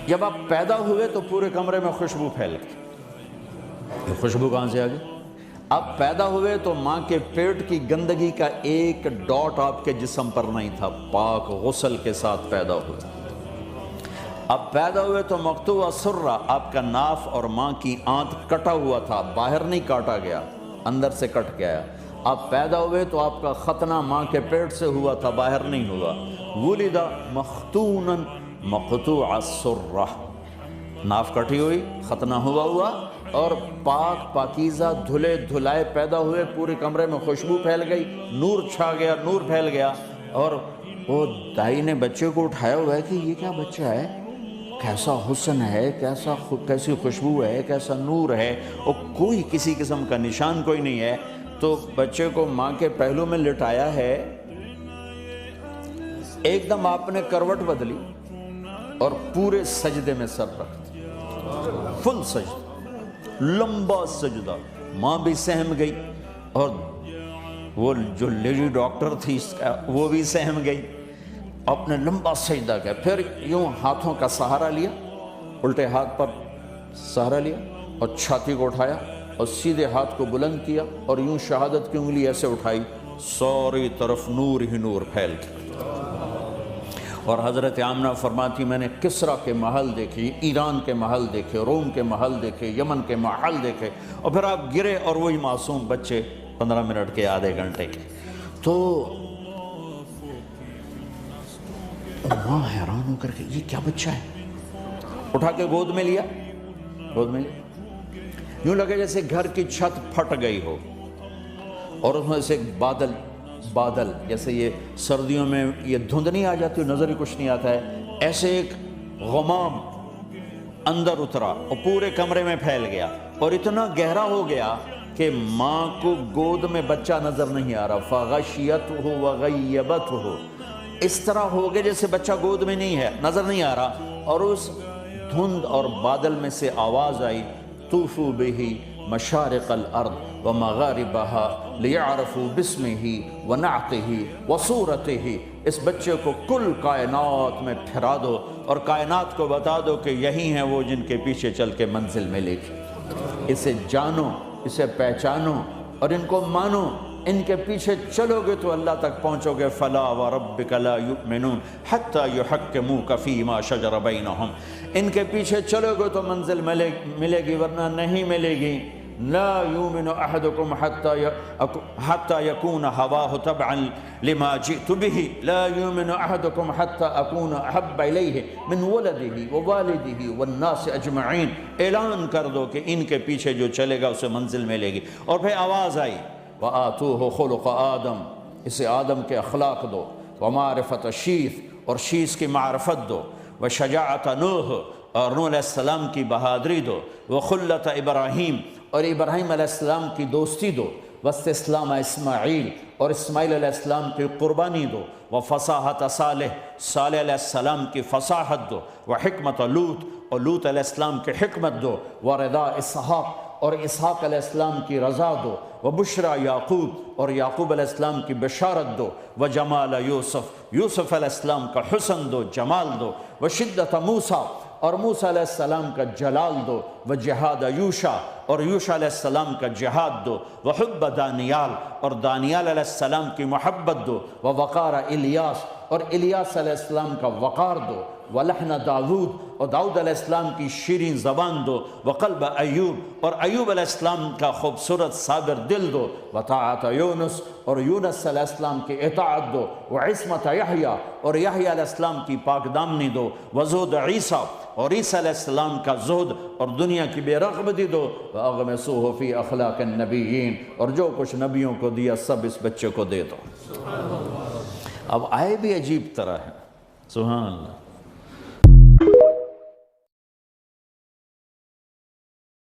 جب آپ پیدا ہوئے تو پورے کمرے میں خوشبو پھیل گئی۔ یہ خوشبو کہاں سے آ گئی؟ آپ پیدا ہوئے تو ماں کے پیٹ کی گندگی کا ایک ڈاٹ آپ کے جسم پر نہیں تھا، پاک غسل کے ساتھ پیدا ہوئے۔ اب پیدا ہوئے تو مقطوع سرہ، آپ کا ناف اور ماں کی آنت کٹا ہوا تھا، باہر نہیں کاٹا گیا، اندر سے کٹ گیا۔ آپ پیدا ہوئے تو آپ کا ختنہ ماں کے پیٹ سے ہوا تھا، باہر نہیں ہوا۔ ولد مختونا مقطوع السرہ، ناف کٹی ہوئی، ختنہ ہوا اور پاک پاکیزہ دھلے دھلائے پیدا ہوئے، پورے کمرے میں خوشبو پھیل گئی، نور چھا گیا، نور پھیل گیا۔ اور وہ دائی نے بچے کو اٹھایا ہوا ہے کہ یہ کیا بچہ ہے، کیسا حسن ہے، کیسی خوشبو ہے، کیسا نور ہے، اور کوئی کسی قسم کا نشان کوئی نہیں ہے۔ تو بچے کو ماں کے پہلو میں لٹایا ہے، ایک دم آپ نے کروٹ بدلی اور پورے سجدے میں سر رکھ دیا، فل سجدہ، لمبا سجدہ۔ ماں بھی سہم گئی اور وہ جو لیڈی ڈاکٹر تھی وہ بھی سہم گئی، اپنے لمبا سجدہ کیا، پھر یوں ہاتھوں کا سہارا لیا، الٹے ہاتھ پر سہارا لیا اور چھاتی کو اٹھایا اور سیدھے ہاتھ کو بلند کیا اور یوں شہادت کی انگلی ایسے اٹھائی، ساری طرف نور ہی نور پھیل گیا۔ اور حضرت آمنہ فرماتی میں نے کسریٰ کے محل دیکھے، ایران کے محل دیکھے، روم کے محل دیکھے، یمن کے محل دیکھے، اور پھر آپ گرے اور وہی معصوم بچے 15 منٹ کے، آدھے گھنٹے کے۔ تو ماں حیران ہو کر کے یہ کیا بچہ ہے، اٹھا کے گود میں لیا، یوں لگے جیسے گھر کی چھت پھٹ گئی ہو اور اس میں سے ایک بادل جیسے یہ سردیوں میں یہ دھند نہیں آ جاتی، نظر ہی کچھ نہیں آتا ہے، ایسے ایک غمام اندر اترا اور پورے کمرے میں پھیل گیا اور اتنا گہرا ہو گیا کہ ماں کو گود میں بچہ نظر نہیں آ رہا، فغشیتہ وغیبتہ، اس طرح ہو گئے جیسے بچہ گود میں نہیں ہے، نظر نہیں آ رہا۔ اور اس دھند اور بادل میں سے آواز آئی، طوفوا بہ مشارق الارض ومغاربها لیعرفوا باسمہ ونعتہ وصورتہ، اس بچے کو کل کائنات میں پھرا دو اور کائنات کو بتا دو کہ یہی ہیں وہ جن کے پیچھے چل کے منزل ملے گی، اسے جانو، اسے پہچانو اور ان کو مانو، ان کے پیچھے چلو گے تو اللہ تک پہنچو گے۔ فلا وربک لا یؤمنون حتی یحکموک فیما شجر بینہم، ان کے پیچھے چلو گے تو منزل ملے گی ورنہ نہیں ملے گی۔ لا یؤمن احدکم حتی یکون ہواہ تبعا لما جئت بہ، لا یؤمن احدکم حتی اکون احب الیہ من ولدہ ووالدہ والناس اجمعین، اعلان کر دو کہ ان کے پیچھے جو چلے گا اسے منزل ملے گی۔ اور پھر آواز آئی، وآتوہ خلق آدم، اسے آدم کے اخلاق دو، ومعرفت شیث، اور شیث کی معرفت دو، وشجاعت نوح، اور نوح علیہ السلام کی بہادری دو، وخلت ابراہیم، اور ابراہیم علیہ السلام کی دوستی دو، واستسلام اسماعیل، اور اسماعیل علیہ السلام کی قربانی دو، وفصاحت صالح، صالح علیہ السلام کی فصاحت دو، وحکمت لوط، اور لوط علیہ السلام کی حکمت دو، ورضا اسحاق، اور اسحاق علیہ السلام کی رضا دو، وبشرا یعقوب، اور یعقوب علیہ السلام کی بشارت دو، وجمال یوسف، یوسف علیہ السلام کا حسن دو، جمال دو، وشدت موسیٰ، اور موسیٰ علیہ السلام کا جلال دو، وجہاد یوشع، اور یوشع علیہ السلام کا جہاد دو، وحب دانیال، اور دانیال علیہ السلام کی محبت دو، ووقار الیاس، اور الیاس علیہ السلام کا وقار دو، ولحن داود، اور داؤد علیہ السلام کی شیرین زبان دو، وقلب ایوب، اور ایوب علیہ السلام کا خوبصورت صابر دل دو، وطاعت یونس، اور یونس علیہ السلام کی اطاعت دو، وعصمت یحییٰ، اور یحییٰ علیہ السلام کی پاک دامنی دو، وزہد عیسیٰ، اور عیسیٰ علیہ السلام کا زہد اور دنیا کی بے رغبتی دو، وَأَغْمِسُوهُ فِي أَخْلَاقِ النَّبِيِّينَ، اور جو کچھ نبیوں کو دیا سب اس بچے کو دے دو۔ اب آئے بھی عجیب طرح ہے، سبحان اللہ۔